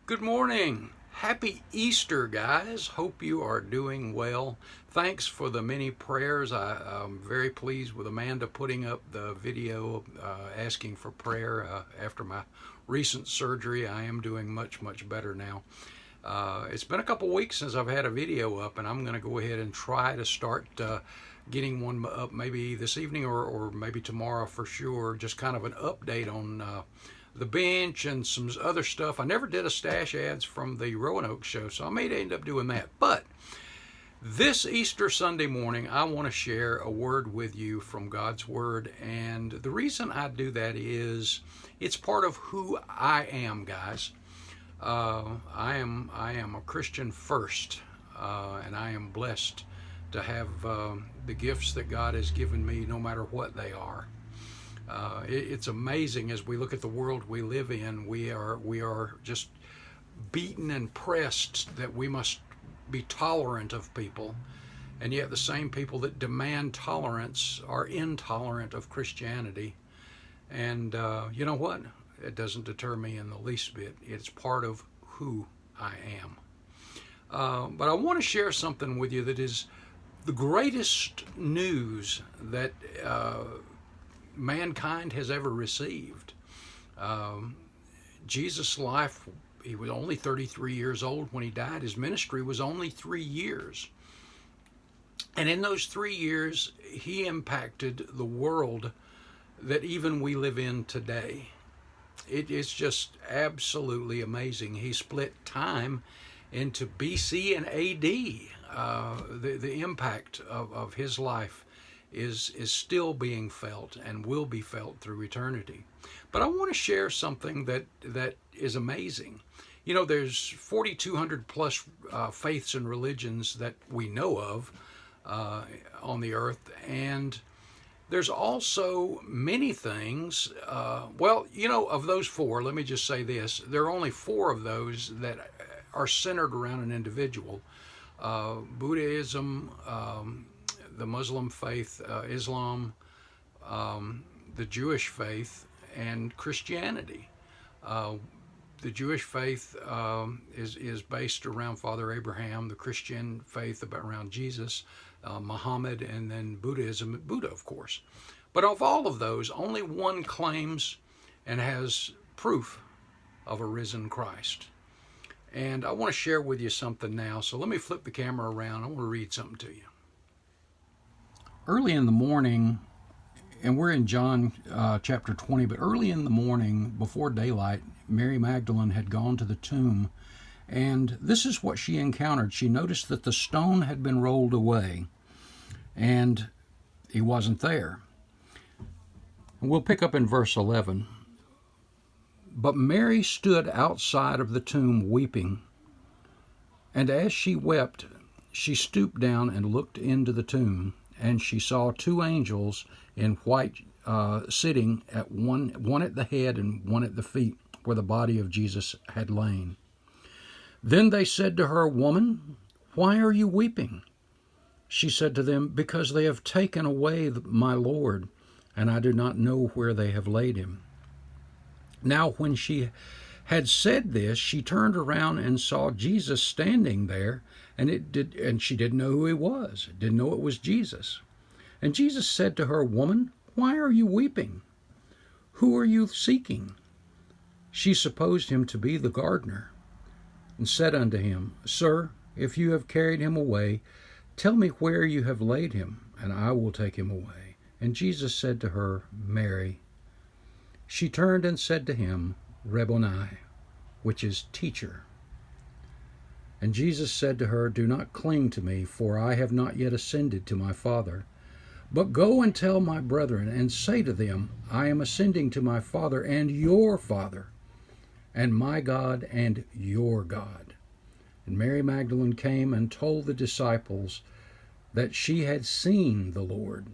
Good morning. Happy Easter, guys. Hope you are doing well. Thanks for the many prayers. I'm very pleased with Amanda putting up the video asking for prayer after my recent surgery. I am doing much better now. It's been a couple weeks since I've had a video up, and I'm going to go ahead and try to start getting one up maybe this evening or maybe tomorrow for sure. Just kind of an update on the bench and some other stuff. I never did a stash ads from the Roanoke show, so I may end up doing that. But this Easter Sunday morning, I want to share a word with you from God's Word. And the reason I do that is it's part of who I am, guys. I am a Christian first, and I am blessed to have the gifts that God has given me, no matter what they are. It's amazing as we look at the world we live in. We are just beaten and pressed that we must be tolerant of people, and yet the same people that demand tolerance are intolerant of Christianity. And you know what? It doesn't deter me in the least bit. It's part of who I am. But I want to share something with you that is the greatest news that mankind has ever received. Jesus' life, he was only 33 years old when he died. His ministry was only 3 years. And in those 3 years, he impacted the world that even we live in today. It is just absolutely amazing. He split time into BC and AD. The impact of his life is still being felt and will be felt through eternity. But I want to share something that is amazing. You know, there's 4,200 plus faiths and religions that we know of on the earth, and there's also many things, well, you know, of those four, let me just say this, there are only four of those that are centered around an individual. Buddhism, the Muslim faith, Islam, the Jewish faith, and Christianity. The Jewish faith is based around Father Abraham, the Christian faith around Jesus, Muhammad, and then Buddhism, Buddha, of course. But of all of those, only one claims and has proof of a risen Christ. And I want to share with you something now. So let me flip the camera around. I want to read something to you. Early in the morning, and we're in John chapter 20, but early in the morning, before daylight, Mary Magdalene had gone to the tomb, and this is what she encountered. She noticed that the stone had been rolled away, and he wasn't there. And we'll pick up in verse 11. But Mary stood outside of the tomb weeping, and as she wept, she stooped down and looked into the tomb, and she saw two angels in white sitting, at one at the head and one at the feet, where the body of Jesus had lain. Then they said to her, "Woman, why are you weeping?" She said to them, "Because they have taken away my Lord, and I do not know where they have laid him." Now when she had said this, she turned around and saw Jesus standing there, and she didn't know who he was, didn't know it was Jesus. And Jesus said to her, "Woman, why are you weeping? Who are you seeking?" She supposed him to be the gardener, and said unto him, "Sir, if you have carried him away, tell me where you have laid him, and I will take him away." And Jesus said to her, "Mary." She turned and said to him, "Rabboni," which is teacher. And Jesus said to her, "Do not cling to me, for I have not yet ascended to my Father. But go and tell my brethren, and say to them, I am ascending to my Father and your Father, and my God and your God." And Mary Magdalene came and told the disciples that she had seen the Lord,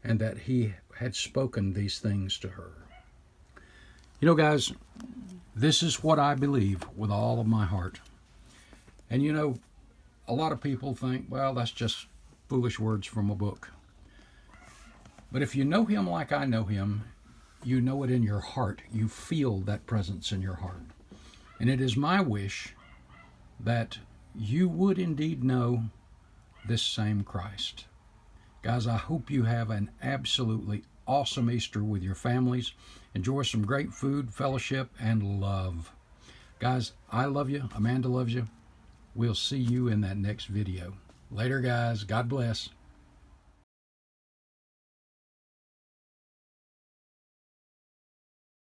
and that he had spoken these things to her. You know, guys, this is what I believe with all of my heart. And you know, a lot of people think, well, that's just foolish words from a book. But if you know him like I know him, you know it in your heart. You feel that presence in your heart. And it is my wish that you would indeed know this same Christ. Guys, I hope you have an absolutely awesome Easter with your families. Enjoy some great food, fellowship, and love. Guys, I love you. Amanda loves you. We'll see you in that next video. Later, guys. God bless.